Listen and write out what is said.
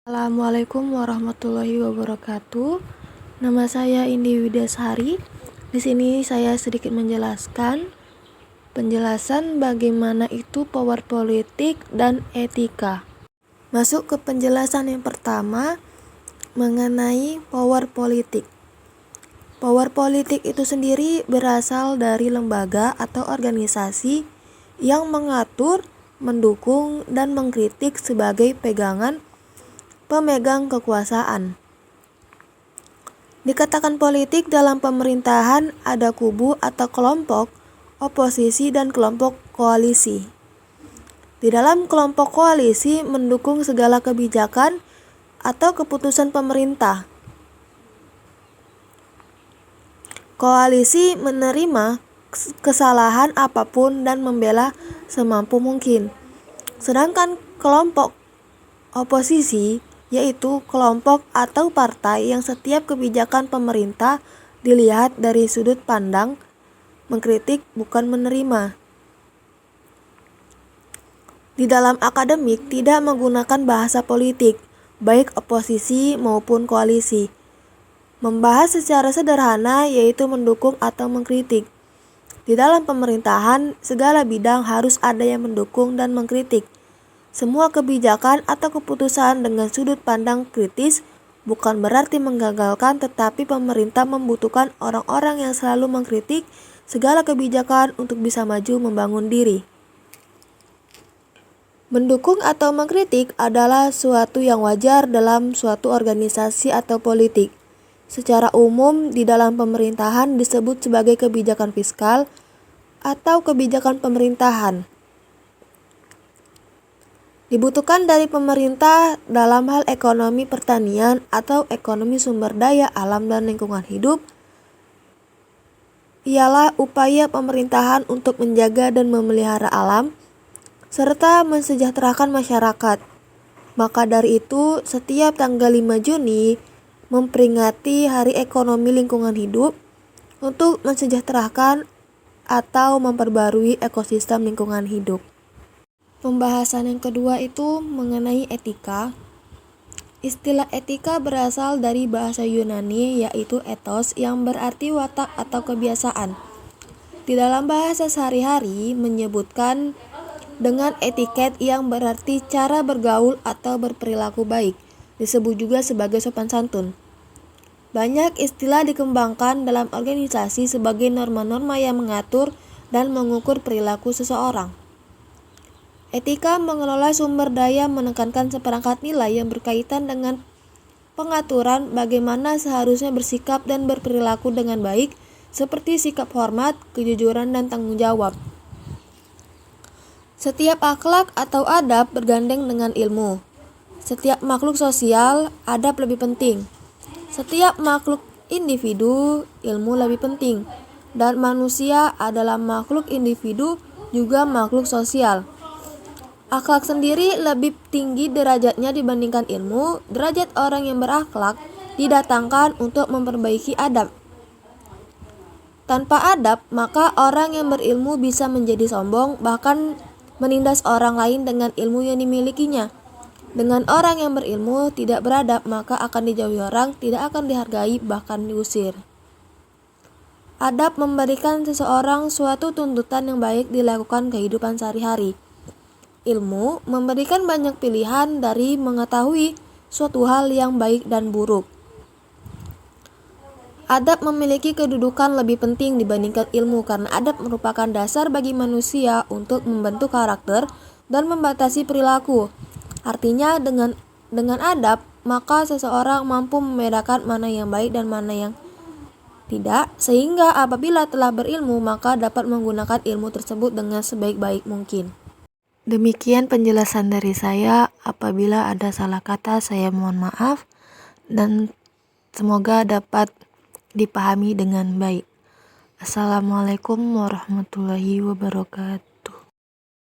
Assalamualaikum warahmatullahi wabarakatuh. Nama saya Indi Widasari. Di sini saya sedikit menjelaskan penjelasan bagaimana itu power politik dan etika. Masuk ke penjelasan yang pertama mengenai power politik. Power politik itu sendiri berasal dari lembaga atau organisasi yang mengatur, mendukung, dan mengkritik sebagai pemegang kekuasaan. Dikatakan politik dalam pemerintahan ada kubu atau kelompok oposisi dan kelompok koalisi. Di dalam kelompok koalisi mendukung segala kebijakan atau keputusan pemerintah. Koalisi menerima kesalahan apapun dan membela semampu mungkin. Sedangkan kelompok oposisi yaitu kelompok atau partai yang setiap kebijakan pemerintah dilihat dari sudut pandang mengkritik bukan menerima. Di dalam akademik tidak menggunakan bahasa politik, baik oposisi maupun koalisi. Membahas secara sederhana yaitu mendukung atau mengkritik. Di dalam pemerintahan, segala bidang harus ada yang mendukung dan mengkritik. Semua kebijakan atau keputusan dengan sudut pandang kritis bukan berarti menggagalkan, tetapi pemerintah membutuhkan orang-orang yang selalu mengkritik segala kebijakan untuk bisa maju membangun diri. Mendukung atau mengkritik adalah suatu yang wajar dalam suatu organisasi atau politik. Secara umum di dalam pemerintahan disebut sebagai kebijakan fiskal atau kebijakan pemerintahan. Dibutuhkan dari pemerintah dalam hal ekonomi pertanian atau ekonomi sumber daya alam dan lingkungan hidup ialah upaya pemerintahan untuk menjaga dan memelihara alam serta mensejahterakan masyarakat. Maka dari itu, setiap tanggal 5 Juni memperingati Hari Ekonomi Lingkungan Hidup untuk mensejahterakan atau memperbarui ekosistem lingkungan hidup. Pembahasan yang kedua itu mengenai etika. Istilah etika berasal dari bahasa Yunani yaitu ethos yang berarti watak atau kebiasaan. Di dalam bahasa sehari-hari menyebutkan dengan etiket yang berarti cara bergaul atau berperilaku baik. Disebut juga sebagai sopan santun. Banyak istilah dikembangkan dalam organisasi sebagai norma-norma yang mengatur dan mengukur perilaku seseorang. Etika mengelola sumber daya menekankan seperangkat nilai yang berkaitan dengan pengaturan bagaimana seharusnya bersikap dan berperilaku dengan baik, seperti sikap hormat, kejujuran, dan tanggung jawab. Setiap akhlak atau adab bergandeng dengan ilmu. Setiap makhluk sosial, adab lebih penting. Setiap makhluk individu, ilmu lebih penting. Dan manusia adalah makhluk individu juga makhluk sosial. Akhlak sendiri lebih tinggi derajatnya dibandingkan ilmu. Derajat orang yang berakhlak didatangkan untuk memperbaiki adab. Tanpa adab, maka orang yang berilmu bisa menjadi sombong, bahkan menindas orang lain dengan ilmu yang dimilikinya. Dengan orang yang berilmu tidak beradab, maka akan dijauhi orang, tidak akan dihargai, bahkan diusir. Adab memberikan seseorang suatu tuntutan yang baik dilakukan kehidupan sehari-hari. Ilmu memberikan banyak pilihan dari mengetahui suatu hal yang baik dan buruk. Adab memiliki kedudukan lebih penting dibandingkan ilmu karena adab merupakan dasar bagi manusia untuk membentuk karakter dan membatasi perilaku. Artinya dengan adab, maka seseorang mampu membedakan mana yang baik dan mana yang tidak, sehingga apabila telah berilmu, maka dapat menggunakan ilmu tersebut dengan sebaik-baik mungkin. Demikian penjelasan dari saya. Apabila ada salah kata, saya mohon maaf dan semoga dapat dipahami dengan baik. Assalamualaikum warahmatullahi wabarakatuh.